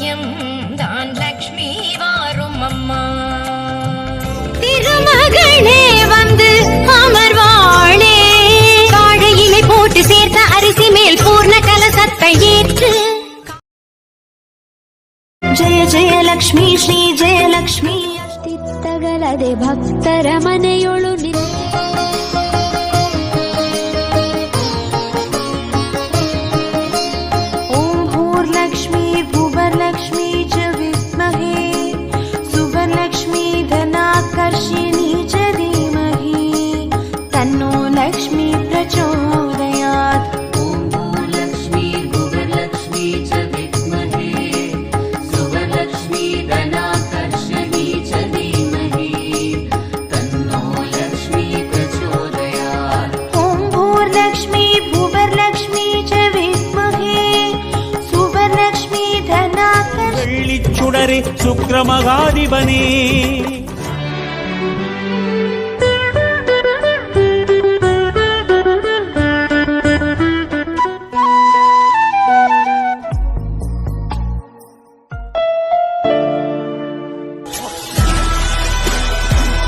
காரியம் தான் லக்ஷ்மி வாரும் அம்மா. திருமகளே வந்து அமர்வாளே, வாழையிலை போட்டு சேர்த்த அரிசி மேல் பூர்ண கலசத்தை ஏற்று. ಜಯ ಜಯ ಲಕ್ಷ್ಮೀ ಶ್ರೀ ಜಯ ಲಕ್ಷ್ಮೀ ಅಷ್ಟಿತ್ತಗಲದೆ ಭಕ್ತರ ಮನೆಯೊಳು ಓಂ ಭೂರ್ಲಕ್ಷ್ಮೀ ಭುವರ್ಲಕ್ಷ್ಮೀ ಚ ವಿದ್ಮಹೇ ಸುವರ್ಲಕ್ಷ್ಮೀ ಧನಾಕರ್ಷಿಣೀ ಚ ಧೀಮಹಿ ತನ್ನೋ ಲಕ್ಷ್ಮೀ ಪ್ರಚೋದಯಾತ್. சுடரே சுக்கிரமகாதிபனே